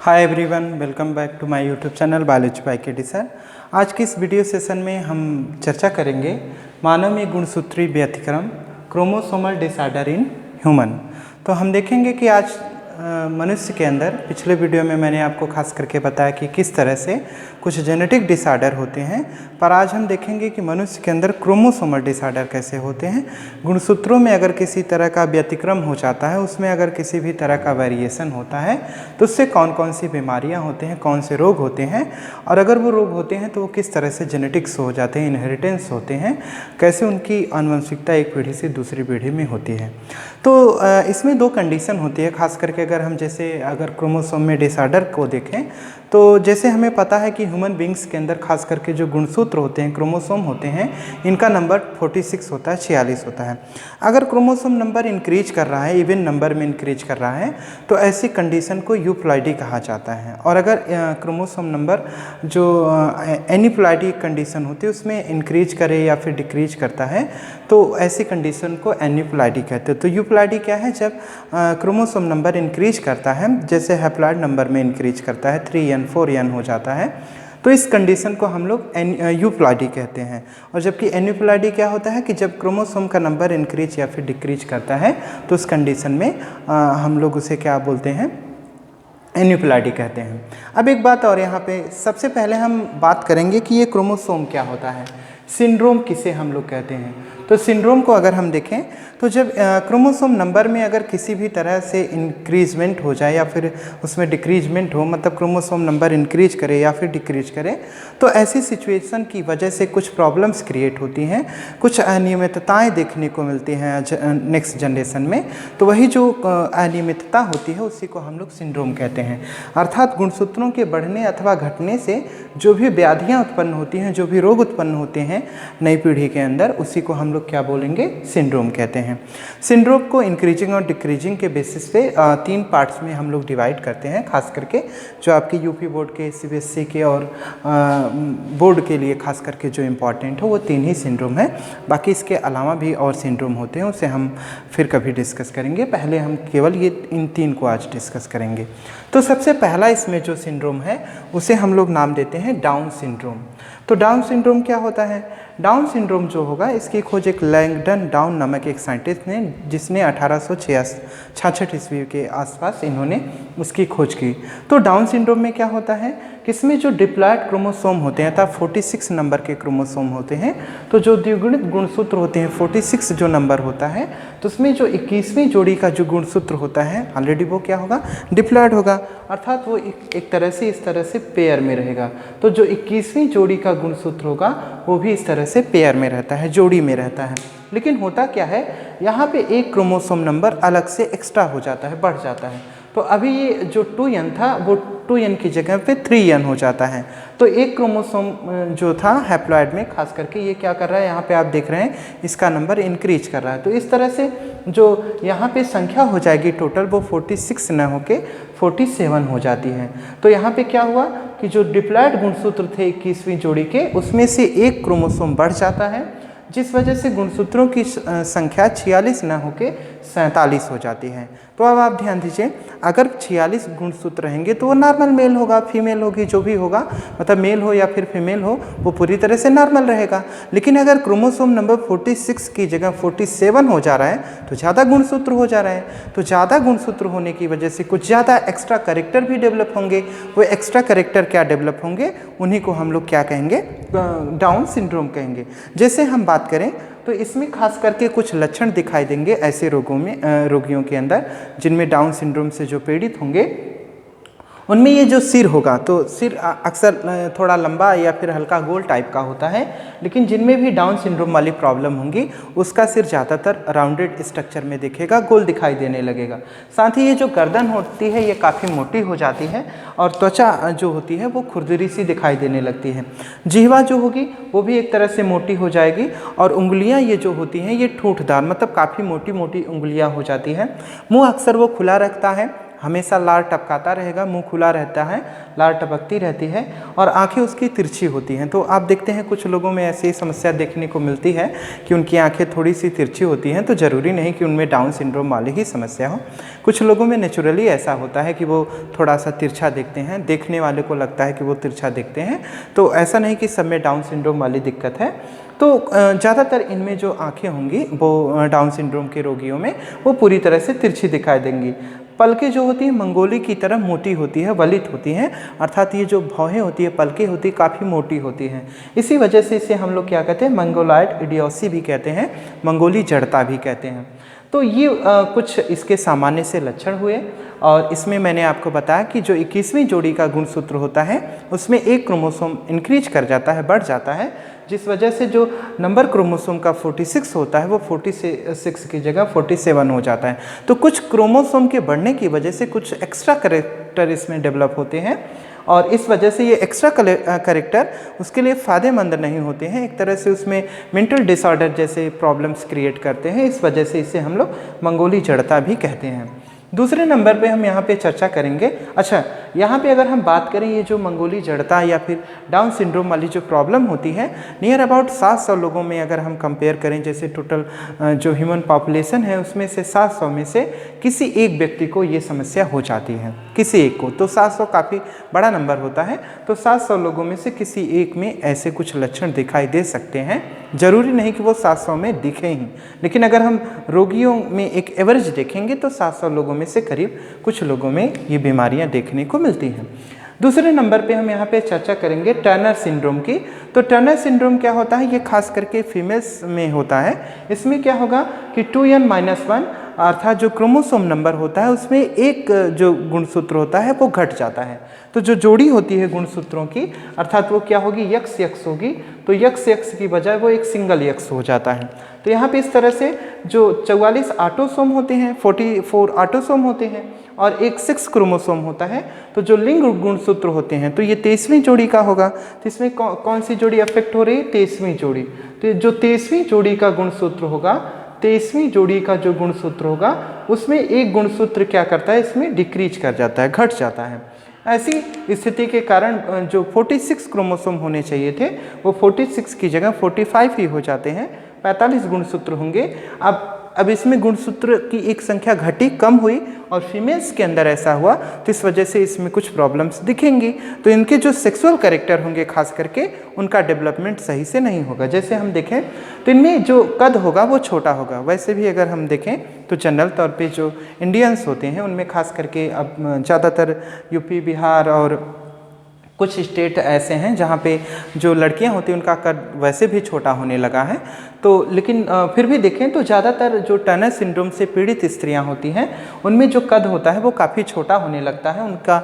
Hi everyone, welcome back to my YouTube channel biology by K D sir. आज के इस video session में हम चर्चा करेंगे मानव में गुणसूत्री व्यतिक्रम क्रोमोसोमल डिसऑर्डर इन ह्यूमन। तो हम देखेंगे कि आज मनुष्य के अंदर पिछले वीडियो में मैंने आपको खास करके बताया कि किस तरह से कुछ जेनेटिक डिसऑर्डर होते हैं, पर आज हम देखेंगे कि मनुष्य के अंदर क्रोमोसोमल डिसऑर्डर कैसे होते हैं। गुणसूत्रों में अगर किसी तरह का व्यतिक्रम हो जाता है, उसमें अगर किसी भी तरह का वेरिएशन होता है तो उससे कौन कौन सी बीमारियां होते हैं, कौन से रोग होते हैं, और अगर वो रोग होते हैं तो वो किस तरह से जेनेटिक्स हो जाते हैं, इनहेरिटेंस होते हैं, कैसे उनकी आनुवंशिकता एक पीढ़ी से दूसरी पीढ़ी में होती है। तो इसमें दो कंडीशन होती है, खास करके अगर हम जैसे अगर क्रोमोसोम में डिसऑर्डर को देखें तो जैसे हमें पता है कि ह्यूमन बींग्स के अंदर खास करके जो गुणसूत्र होते हैं, क्रोमोसोम होते हैं, इनका नंबर 46 होता है, 46 होता है। अगर क्रोमोसोम नंबर इंक्रीज कर रहा है, इवन नंबर में इंक्रीज कर रहा है, तो ऐसी कंडीशन को यूप्लॉइडी कहा जाता है। और अगर क्रोमोसोम नंबर जो एनीप्लॉइडी कंडीशन होती है उसमें इंक्रीज करे या फिर डिक्रीज करता है, तो ऐसी कंडीशन को एनीप्लॉइडी कहते हैं। तो यूप्लॉइडी क्या है? जब क्रोमोसोम नंबर इंक्रीज करता है, जैसे हैप्लॉइड नंबर में इंक्रीज करता है, 3n 4n हो जाता है, तो इस कंडीशन को हम लोग यूप्लॉइडी कहते हैं। और जबकि एन्यूप्लॉइडी क्या होता है कि जब क्रोमोसोम का नंबर इंक्रीज या फिर डिक्रीज करता है, तो उस कंडीशन में हम लोग उसे क्या बोलते हैं? एन्यूप्लॉइडी कहते हैं। अब एक बात और यहाँ पे सबसे पहले हम बात करेंगे कि ये क्रोमोसोम क्या होता है, सिंड्रोम किसे हम लोग कहते हैं। तो सिंड्रोम को अगर हम देखें तो जब क्रोमोसोम नंबर में अगर किसी भी तरह से इंक्रीजमेंट हो जाए या फिर उसमें डिक्रीजमेंट हो, मतलब क्रोमोसोम नंबर इंक्रीज करे या फिर डिक्रीज करे, तो ऐसी सिचुएशन की वजह से कुछ प्रॉब्लम्स क्रिएट होती हैं, कुछ अनियमितताएं देखने को मिलती हैं नेक्स्ट जनरेशन में। तो वही जो अनियमितता होती है उसी को हम लोग सिंड्रोम कहते हैं। अर्थात गुणसूत्रों के बढ़ने अथवा घटने से जो भी व्याधियाँ उत्पन्न होती हैं, जो भी रोग उत्पन्न होते हैं नई पीढ़ी के अंदर, उसी को हम लोग क्या बोलेंगे? सिंड्रोम कहते हैं। सिंड्रोम को इंक्रीजिंग और डिक्रीजिंग के बेसिस पे 3 पार्ट्स में हम लोग डिवाइड करते हैं, खास करके जो आपके यूपी बोर्ड के, सीबीएसई के और बोर्ड के लिए खास करके जो इम्पॉर्टेंट हो वो 3 ही सिंड्रोम है। बाकी इसके अलावा भी और सिंड्रोम होते हैं, उसे हम फिर कभी डिस्कस करेंगे। पहले हम केवल ये इन 3 को आज डिस्कस करेंगे। तो सबसे पहला इसमें जो सिंड्रोम है उसे हम लोग नाम देते हैं डाउन सिंड्रोम। तो डाउन सिंड्रोम क्या होता है? डाउन सिंड्रोम जो होगा, इसकी खोज एक लैंगडन डाउन नामक एक साइंटिस्ट ने, जिसने 1866 ईस्वी के आसपास इन्होंने उसकी खोज की। तो डाउन सिंड्रोम में क्या होता है कि इसमें जो डिप्लॉयड क्रोमोसोम होते हैं, अर्थात 46 नंबर के क्रोमोसोम होते हैं, तो जो द्विगुणित गुणसूत्र होते हैं 46 जो नंबर होता है, तो उसमें जो 21वीं जोड़ी का जो गुणसूत्र होता है ऑलरेडी वो क्या होगा? डिप्लॉयड होगा, अर्थात वो एक तरह से इस तरह से पेयर में रहेगा। तो जो 21वीं जोड़ी का गुणसूत्र होगा वो भी इस तरह से पेयर में रहता है, जोड़ी में रहता है। लेकिन होता क्या है, यहाँ पे एक क्रोमोसोम नंबर अलग से एक्स्ट्रा हो जाता है, बढ़ जाता है। तो अभी ये जो 2n था वो 2n की जगह पे 3n हो जाता है। तो एक क्रोमोसोम जो था हैप्लॉइड में खास करके ये क्या कर रहा है, यहाँ पे आप देख रहे हैं इसका नंबर इंक्रीज कर रहा है। तो इस तरह से जो यहाँ पे संख्या हो जाएगी टोटल, वो 46 न होके 47 हो जाती है। तो यहाँ पे क्या हुआ कि जो डिप्लॉयड गुणसूत्र थे 21वीं जोड़ी के, उसमें से एक क्रोमोसोम बढ़ जाता है, जिस वजह से गुणसूत्रों की संख्या 46 न होके 47 हो जाती है। तो अब आप ध्यान दीजिए, अगर 46 गुणसूत्र रहेंगे तो वो नॉर्मल मेल होगा, फीमेल होगी, जो भी होगा, मतलब मेल हो या फिर फीमेल हो, वो पूरी तरह से नॉर्मल रहेगा। लेकिन अगर क्रोमोसोम नंबर 46 की जगह 47 हो जा रहा है तो ज़्यादा गुणसूत्र हो जा रहा है। तो ज़्यादा गुणसूत्र होने की वजह से कुछ ज़्यादा एक्स्ट्रा कैरेक्टर भी डेवलप होंगे। वो एक्स्ट्रा कैरेक्टर क्या डेवलप होंगे, उन्हीं को हम लोग क्या कहेंगे? डाउन सिंड्रोम कहेंगे। जैसे हम बात करें तो इसमें खास करके कुछ लक्षण दिखाई देंगे ऐसे रोगियों के अंदर जिनमें डाउन सिंड्रोम से जो पीड़ित होंगे, उनमें ये जो सिर होगा, तो सिर अक्सर थोड़ा लंबा या फिर हल्का गोल टाइप का होता है। लेकिन जिनमें भी डाउन सिंड्रोम वाली प्रॉब्लम होंगी उसका सिर ज़्यादातर राउंडेड स्ट्रक्चर में दिखेगा, गोल दिखाई देने लगेगा। साथ ही ये जो गर्दन होती है ये काफ़ी मोटी हो जाती है और त्वचा जो होती है वो खुरदरी सी दिखाई देने लगती है। जिह्वा जो होगी वो भी एक तरह से मोटी हो जाएगी और उंगलियाँ ये जो होती हैं ये ठूंठदार, मतलब काफ़ी मोटी मोटी उंगलियाँ हो जाती हैं। मुँह अक्सर वो खुला रखता है हमेशा लार टपकाता रहेगा, मुंह खुला रहता है, लार टपकती रहती है और आंखें उसकी तिरछी होती हैं। तो आप देखते हैं कुछ लोगों में ऐसी समस्या देखने को मिलती है कि उनकी आंखें थोड़ी सी तिरछी होती हैं। तो ज़रूरी नहीं कि उनमें डाउन सिंड्रोम वाली ही समस्या हो, कुछ लोगों में नेचुरली ऐसा होता है कि वो थोड़ा सा तिरछा देखते हैं, देखने वाले को लगता है कि वो तिरछा देखते हैं। तो ऐसा नहीं कि सब में डाउन सिंड्रोम वाली दिक्कत है। तो ज़्यादातर इनमें जो आँखें होंगी वो डाउन सिंड्रोम के रोगियों में वो पूरी तरह से तिरछी दिखाई देंगी। पलकें जो होती हैं मंगोली की तरह मोटी होती है, वलित होती हैं, अर्थात ये जो भौहें होती है, पलकें होती है, काफ़ी मोटी होती हैं। इसी वजह से इसे हम लोग क्या कहते हैं, मंगोलॉयड इडियोसी भी कहते हैं, मंगोली जड़ता भी कहते हैं। तो ये कुछ इसके सामान्य से लक्षण हुए और इसमें मैंने आपको बताया कि जो 21वीं जोड़ी का गुणसूत्र होता है उसमें एक क्रोमोसोम इंक्रीज कर जाता है, बढ़ जाता है, जिस वजह से जो नंबर क्रोमोसोम का 46 होता है वो 46 की जगह 47 हो जाता है। तो कुछ क्रोमोसोम के बढ़ने की वजह से कुछ एक्स्ट्रा कैरेक्टर इसमें डेवलप होते हैं और इस वजह से ये एक्स्ट्रा कैरेक्टर उसके लिए फ़ायदेमंद नहीं होते हैं, एक तरह से उसमें मेंटल डिसऑर्डर जैसे प्रॉब्लम्स क्रिएट करते हैं। इस वजह से इसे हम लोग मंगोली जड़ता भी कहते हैं। दूसरे नंबर पे हम यहाँ पे चर्चा करेंगे। अच्छा, यहाँ पे अगर हम बात करें ये जो मंगोली जड़ता या फिर डाउन सिंड्रोम वाली जो प्रॉब्लम होती है, नियर अबाउट 700 लोगों में अगर हम कंपेयर करें, जैसे टोटल जो ह्यूमन पॉपुलेशन है उसमें से 700 में से किसी एक व्यक्ति को ये समस्या हो जाती है, किसी एक को। तो 700 काफ़ी बड़ा नंबर होता है। तो 700 लोगों में से किसी एक में ऐसे कुछ लक्षण दिखाई दे सकते हैं। ज़रूरी नहीं कि वो 700 में दिखें ही, लेकिन अगर हम रोगियों में एक एवरेज देखेंगे तो 700 लोगों में से करीब कुछ लोगों में ये बीमारियां देखने को मिलती हैं। दूसरे नंबर पे हम यहाँ पे चर्चा करेंगे टर्नर सिंड्रोम की। तो टर्नर सिंड्रोम क्या होता है, ये खास करके फीमेल्स में होता है। इसमें क्या होगा कि 2n-1 अर्थात जो क्रोमोसोम नंबर होता है उसमें एक जो गुणसूत्र होता है वो घट जाता है। तो जो जोड़ी होती है गुणसूत्रों की अर्थात वो क्या होगी, यक्स यक्स होगी। तो यक्स यक्स की बजाय वो एक सिंगल यक्स हो जाता है। तो यहाँ पे इस तरह से जो 44 ऑटोसोम होते हैं, 44 ऑटोसोम होते हैं और एक 6 क्रोमोसोम होता है। तो जो लिंग गुणसूत्र होते हैं तो ये 23वीं जोड़ी का होगा। तो इसमें कौन सी जोड़ी अफेक्ट हो रही है, 23वीं जोड़ी। तो जो 23वीं जोड़ी का गुणसूत्र होगा, 23वीं जोड़ी का जो गुणसूत्र होगा उसमें एक गुणसूत्र क्या करता है, इसमें डिक्रीज कर जाता है, घट जाता है। ऐसी स्थिति के कारण जो 46 क्रोमोसोम होने चाहिए थे वो 46 की जगह 45 ही हो जाते हैं। 45 गुणसूत्र होंगे। अब इसमें गुणसूत्र की एक संख्या घटी, कम हुई और फीमेल्स के अंदर ऐसा हुआ, तो इस वजह से इसमें कुछ प्रॉब्लम्स दिखेंगी। तो इनके जो सेक्सुअल कैरेक्टर होंगे खास करके उनका डेवलपमेंट सही से नहीं होगा। जैसे हम देखें तो इनमें जो कद होगा वो छोटा होगा। वैसे भी अगर हम देखें तो जनरल तौर पे जो इंडियंस होते हैं उनमें खास करके अब ज़्यादातर यूपी, बिहार और कुछ स्टेट ऐसे हैं जहाँ पे जो लड़कियाँ होती हैं उनका कद वैसे भी छोटा होने लगा है। तो लेकिन फिर भी देखें तो ज़्यादातर जो टर्नर सिंड्रोम से पीड़ित स्त्रियां होती हैं उनमें जो कद होता है वो काफ़ी छोटा होने लगता है। उनका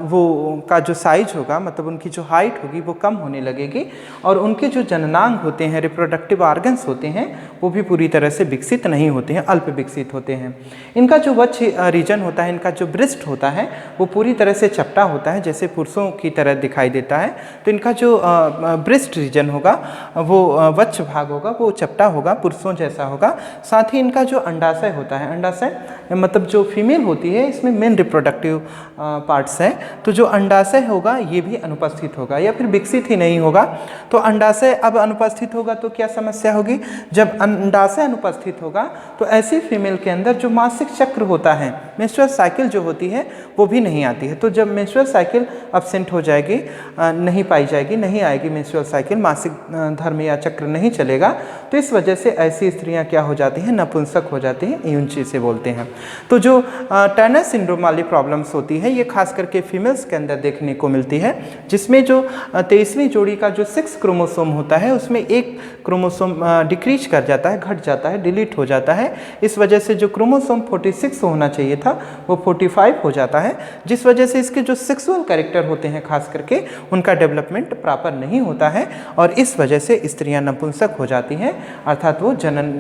वो का जो साइज होगा, मतलब उनकी जो हाइट होगी वो कम होने लगेगी और उनके जो जननांग होते हैं, रिप्रोडक्टिव ऑर्गन्स होते हैं, वो भी पूरी तरह से विकसित नहीं होते हैं, अल्प विकसित होते हैं। इनका जो वक्ष रीजन होता है, इनका जो ब्रेस्ट होता है वो पूरी तरह से चपटा होता है, जैसे पुरुषों की तरह दिखाई देता है। तो इनका जो ब्रेस्ट रीजन होगा वो वक्ष भाग होगा वो चपटा होगा, पुरुषों जैसा होगा। साथ ही इनका जो अंडाशय होता है, अंडाशय मतलब जो फीमेल होती है इसमें मेन रिप्रोडक्टिव पार्ट्स है, तो जो अंडाशय होगा ये भी अनुपस्थित होगा या फिर विकसित ही नहीं होगा। तो अंडाशय अब अनुपस्थित होगा तो क्या समस्या होगी, जब अंडाशय अनुपस्थित होगा तो ऐसी फीमेल के अंदर जो मासिक चक्र होता है, मेंस्ट्रुअल साइकिल जो होती है वो भी नहीं आती है। तो जब मेंस्ट्रुअल साइकिल एब्सेंट हो जाएगी, नहीं पाई जाएगी, नहीं आएगी मेंस्ट्रुअल साइकिल, मासिक धर्म या चक्र नहीं चलेगा, तो इस वजह से ऐसी स्त्रियां क्या हो जाती हैं, नपुंसक हो जाती हैं, यूंची से बोलते हैं। तो जो टर्नर सिंड्रोम वाली प्रॉब्लम्स होती है ये खास करके फीमेल्स के अंदर देखने को मिलती है, जिसमें जो 23वीं जोड़ी का जो 6 क्रोमोसोम होता है उसमें एक क्रोमोसोम डिक्रीज कर जाता है, घट जाता है, डिलीट हो जाता है। इस वजह से जो क्रोमोसोम 46 होना चाहिए था वो 45 हो जाता है, जिस वजह से इसके जो सेक्सुअल कैरेक्टर होते हैं खास करके उनका डेवलपमेंट प्रॉपर नहीं होता है और इस वजह से स्त्रियां नपुंसक हो जाती हैं, अर्थात वो जनन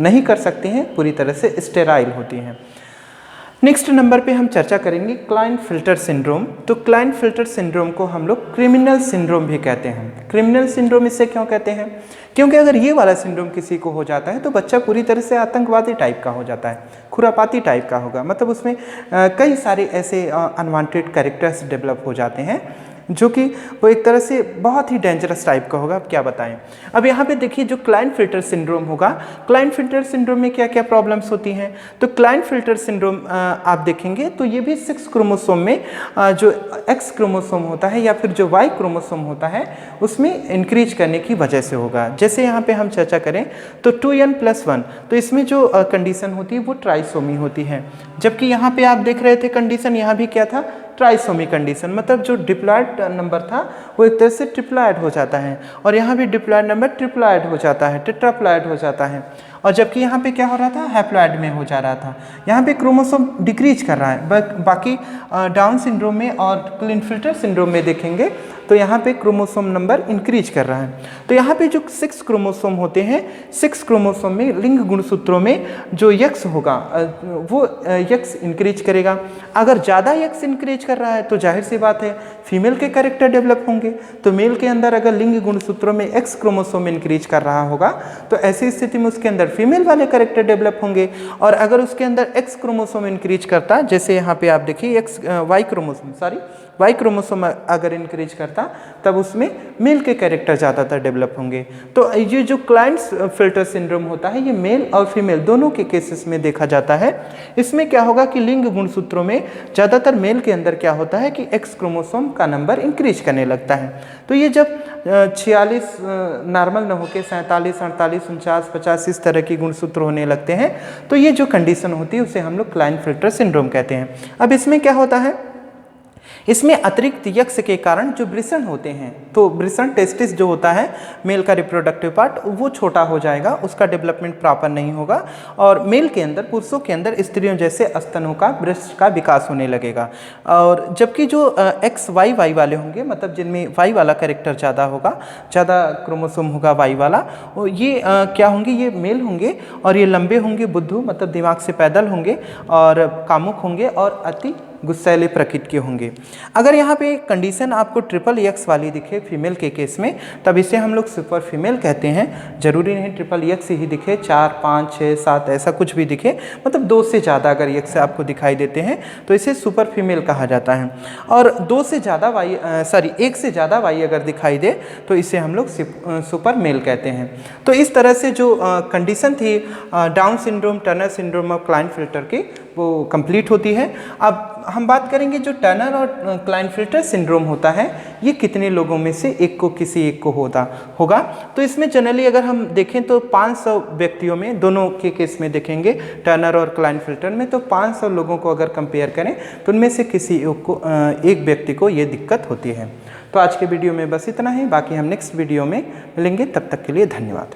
नहीं कर सकती हैं, पूरी तरह से स्टेराइल होती हैं। नेक्स्ट नंबर पे हम चर्चा करेंगे क्लाइनफिल्टर सिंड्रोम। तो क्लाइनफिल्टर सिंड्रोम को हम लोग क्रिमिनल सिंड्रोम भी कहते हैं। क्रिमिनल सिंड्रोम इससे क्यों कहते हैं? क्योंकि अगर ये वाला सिंड्रोम किसी को हो जाता है तो बच्चा पूरी तरह से आतंकवादी टाइप का हो जाता है, खुरापाती टाइप का होगा। मतलब उसमें कई सारे ऐसे अनवांटेड कैरेक्टर्स डेवलप हो जाते हैं जो कि वो एक तरह से बहुत ही डेंजरस टाइप का होगा। अब क्या बताएं। अब यहाँ पे देखिए जो क्लाइनफिल्टर सिंड्रोम होगा, क्लाइनफिल्टर सिंड्रोम में क्या क्या प्रॉब्लम्स होती हैं। तो क्लाइनफिल्टर सिंड्रोम आप देखेंगे तो ये भी 6 क्रोमोसोम में जो एक्स क्रोमोसोम होता है या फिर जो वाई क्रोमोसोम होता है उसमें इंक्रीज करने की वजह से होगा। जैसे यहाँ पे हम चर्चा करें तो 2n+1, तो इसमें जो कंडीशन होती है वो ट्राइसोमी होती है। जबकि यहाँ पे आप देख रहे थे कंडीशन यहाँ भी क्या था, ट्राइसोमी कंडीशन। मतलब जो डिप्लॉयड नंबर था वो एक तरह से ट्रिप्लॉयड हो जाता है, और यहाँ भी डिप्लॉयड नंबर ट्रिप्लॉयड हो जाता है, टेट्राप्लॉयड हो जाता है। और जबकि यहाँ पे क्या हो रहा था, हैप्लॉयड में हो जा रहा था। यहाँ पे क्रोमोसोम डिक्रीज कर रहा है। बाकी डाउन सिंड्रोम में और क्लाइनफिल्टर सिंड्रोम में देखेंगे तो यहाँ पे क्रोमोसोम नंबर इंक्रीज कर रहा है। तो यहाँ पे जो 6 क्रोमोसोम होते हैं, 6 क्रोमोसोम में लिंग गुणसूत्रों में जो यक्स होगा वो यक्स इंक्रीज करेगा। अगर ज़्यादा यक्स इंक्रीज कर रहा है तो जाहिर सी बात है फीमेल के कैरेक्टर डेवलप होंगे। तो मेल के अंदर अगर लिंग गुणसूत्रों में एक्स क्रोमोसोम इंक्रीज कर रहा होगा तो ऐसी स्थिति में उसके अंदर फीमेल वाले कैरेक्टर डेवलप होंगे। और अगर उसके अंदर एक्स क्रोमोसोम इंक्रीज करता, जैसे यहाँ पे आप देखिए वाई क्रोमोसोम अगर इंक्रीज करता तब उसमें मेल के कैरेक्टर ज़्यादातर डेवलप होंगे। तो ये जो क्लाइनफिल्टर सिंड्रोम होता है ये मेल और फीमेल दोनों के केसेस में देखा जाता है। इसमें क्या होगा कि लिंग गुणसूत्रों में ज़्यादातर मेल के अंदर क्या होता है कि एक्स क्रोमोसोम का नंबर इंक्रीज करने लगता है। तो ये जब 46 नॉर्मल न होकर 47, 48, 49, 50 इस तरह की गुणसूत्र होने लगते हैं तो ये जो कंडीशन होती है उसे हम लोग क्लाइनफिल्टर सिंड्रोम कहते हैं। अब इसमें क्या होता है, इसमें अतिरिक्त यक्स के कारण जो वृषण होते हैं, तो वृषण टेस्टिस जो होता है मेल का रिप्रोडक्टिव पार्ट, वो छोटा हो जाएगा, उसका डेवलपमेंट प्रॉपर नहीं होगा और मेल के अंदर, पुरुषों के अंदर स्त्रियों जैसे स्तनों का, ब्रेस्ट का विकास होने लगेगा। और जबकि जो एक्स वाई वाले होंगे, मतलब जिनमें वाई वाला कैरेक्टर ज़्यादा होगा, ज़्यादा क्रोमोसोम होगा वाई वाला, ये क्या होंगे, ये मेल होंगे और ये लंबे होंगे, बुद्धू मतलब दिमाग से पैदल होंगे और कामुक होंगे और अति गुस्सैले प्रकृति के होंगे। अगर यहाँ पे कंडीशन आपको ट्रिपल एक्स वाली दिखे फीमेल के केस में तब इसे हम लोग सुपर फीमेल कहते हैं। जरूरी नहीं ट्रिपल एक्स ही दिखे, 4, 5, 6, 7 ऐसा कुछ भी दिखे, मतलब 2 से ज़्यादा अगर एक्स आपको दिखाई देते हैं तो इसे सुपर फीमेल कहा जाता है। और 1 से ज़्यादा वाई अगर दिखाई दे तो इसे हम लोग सुपर मेल कहते हैं। तो इस तरह से जो कंडीशन थी डाउन सिंड्रोम, टर्नर सिंड्रोम और क्लाइनफिल्टर की, वो कंप्लीट होती है। अब हम बात करेंगे जो टर्नर और क्लाइनफिल्टर सिंड्रोम होता है ये कितने लोगों में से किसी एक को होगा। तो इसमें जनरली अगर हम देखें तो 500 व्यक्तियों में, दोनों के केस में देखेंगे टर्नर और क्लाइनफिल्टर में, तो 500 लोगों को अगर कंपेयर करें तो उनमें से किसी एक व्यक्ति को ये दिक्कत होती है। तो आज के वीडियो में बस इतना ही, बाकी हम नेक्स्ट वीडियो में मिलेंगे, तब तक के लिए धन्यवाद।